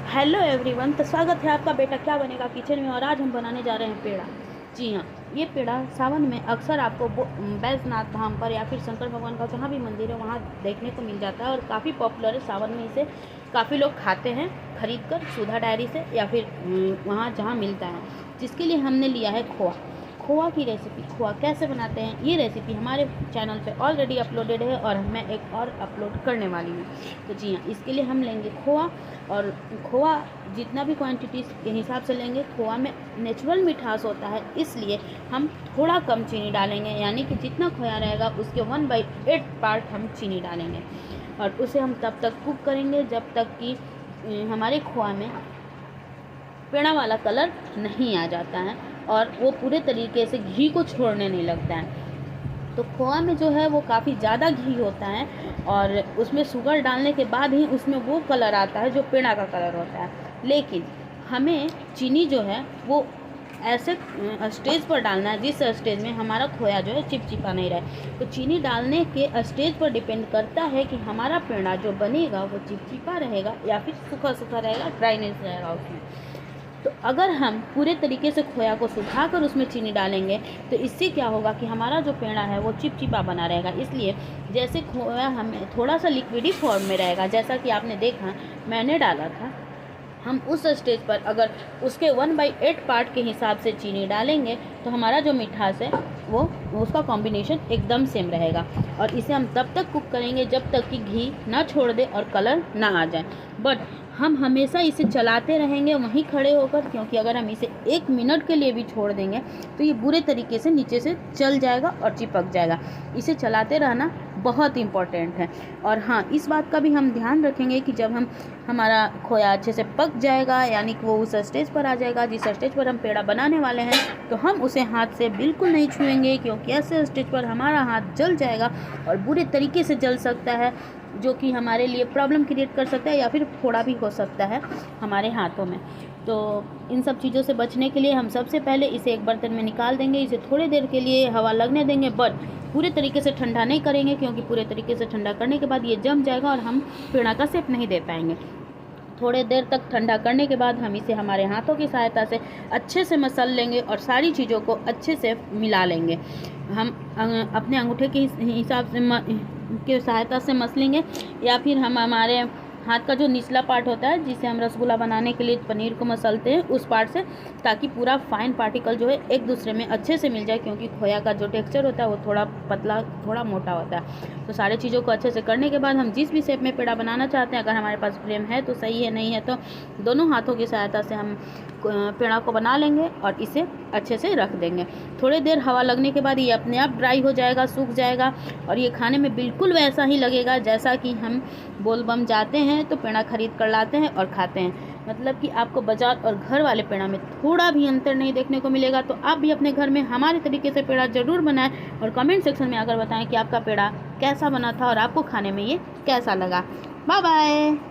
Hello everyone, तो स्वागत है आपका बेटा क्या बनेगा किचन में। और आज हम बनाने जा रहे हैं पेड़ा। जी हाँ, ये पेड़ा सावन में अक्सर आपको बैजनाथ धाम पर या फिर शंकर भगवान का जहाँ भी मंदिर है वहाँ देखने को मिल जाता है और काफ़ी पॉपुलर है। सावन में इसे काफ़ी लोग खाते हैं खरीद कर सुधा डायरी से या फिर वहाँ जहाँ मिलता है। जिसके लिए हमने लिया है खोआ। खोआ की रेसिपी, खोआ कैसे बनाते हैं ये रेसिपी हमारे चैनल पे ऑलरेडी अपलोडेड है और मैं एक और अपलोड करने वाली हूँ। तो जी हाँ, इसके लिए हम लेंगे खोआ। और खोआ जितना भी क्वांटिटी के हिसाब से लेंगे। खोआ में नेचुरल मिठास होता है, इसलिए हम थोड़ा कम चीनी डालेंगे, यानी कि जितना खोया रहेगा उसके 1/8 पार्ट हम चीनी डालेंगे। और उसे हम तब तक कुक करेंगे जब तक कि हमारे खोआ में पेड़ा वाला कलर नहीं आ जाता है और वो पूरे तरीके से घी को छोड़ने नहीं लगता है। तो खोआ में जो है वो काफ़ी ज़्यादा घी होता है और उसमें शुगर डालने के बाद ही उसमें वो कलर आता है जो पेड़ा का कलर होता है। लेकिन हमें चीनी जो है वो ऐसे स्टेज पर डालना है जिस स्टेज में हमारा खोया जो है चिपचिपा नहीं रहे। तो चीनी डालने के स्टेज पर डिपेंड करता है कि हमारा पेड़ा जो बनेगा वो चिपचिपा रहेगा या फिर सूखा सूखा रहेगा, ड्राइनेस रहेगा उसमें। तो अगर हम पूरे तरीके से खोया को सुखाकर उसमें चीनी डालेंगे तो इससे क्या होगा कि हमारा जो पेड़ा है वो चिपचिपा बना रहेगा। इसलिए जैसे खोया हमें थोड़ा सा लिक्विडी फॉर्म में रहेगा, जैसा कि आपने देखा मैंने डाला था, हम उस स्टेज पर अगर उसके 1/8 पार्ट के हिसाब से चीनी डालेंगे तो हमारा जो मिठास है वो उसका कॉम्बिनेशन एकदम सेम रहेगा। और इसे हम तब तक कुक करेंगे जब तक कि घी ना छोड़ दे और कलर ना आ जाए। बट हम हमेशा इसे चलाते रहेंगे वहीं खड़े होकर, क्योंकि अगर हम इसे 1 मिनट के लिए भी छोड़ देंगे तो ये बुरे तरीके से नीचे से जल जाएगा और चिपक जाएगा। इसे चलाते रहना बहुत इम्पॉर्टेंट है। और हाँ, इस बात का भी हम ध्यान रखेंगे कि जब हमारा खोया अच्छे से पक जाएगा, यानी कि वो उस स्टेज पर आ जाएगा जिस स्टेज पर हम पेड़ा बनाने वाले हैं, तो हम उसे हाथ से बिल्कुल नहीं छुएंगे, क्योंकि ऐसे स्टेज पर हमारा हाथ जल जाएगा और बुरे तरीके से जल सकता है, जो कि हमारे लिए प्रॉब्लम क्रिएट कर सकता है या फिर फोड़ा भी हो सकता है हमारे हाथों में। तो इन सब चीज़ों से बचने के लिए हम सबसे पहले इसे एक बर्तन में निकाल देंगे, इसे थोड़ी देर के लिए हवा लगने देंगे, बट पूरे तरीके से ठंडा नहीं करेंगे, क्योंकि पूरे तरीके से ठंडा करने के बाद ये जम जाएगा और हम पेड़ा का शेप नहीं दे पाएंगे। थोड़े देर तक ठंडा करने के बाद हम इसे हमारे हाथों की सहायता से अच्छे से मसल लेंगे और सारी चीज़ों को अच्छे से मिला लेंगे। हम अपने अंगूठे के हिसाब से के सहायता से मसलेंगे, या फिर हम हमारे हाथ का जो निचला पार्ट होता है जिसे हम रसगुल्ला बनाने के लिए पनीर को मसलते हैं उस पार्ट से, ताकि पूरा फाइन पार्टिकल जो है एक दूसरे में अच्छे से मिल जाए, क्योंकि खोया का जो टेक्सचर होता है वो थोड़ा पतला थोड़ा मोटा होता है। तो सारी चीज़ों को अच्छे से करने के बाद हम जिस भी शेप में पेड़ा बनाना चाहते हैं, अगर हमारे पास फ्रेम है तो सही है, नहीं है तो दोनों हाथों की सहायता से हम पेड़ा को बना लेंगे और इसे अच्छे से रख देंगे। थोड़ी देर हवा लगने के बाद ये अपने आप ड्राई हो जाएगा, सूख जाएगा और ये खाने में बिल्कुल वैसा ही लगेगा जैसा कि हम बोलबम जाते हैं तो पेड़ा खरीद कर लाते हैं और खाते हैं। मतलब कि आपको बाजार और घर वाले पेड़ा में थोड़ा भी अंतर नहीं देखने को मिलेगा। तो आप भी अपने घर में हमारे तरीके से पेड़ा ज़रूर बनाएं और कमेंट सेक्शन में आकर बताएं कि आपका पेड़ा कैसा बना था और आपको खाने में ये कैसा लगा। Bye bye.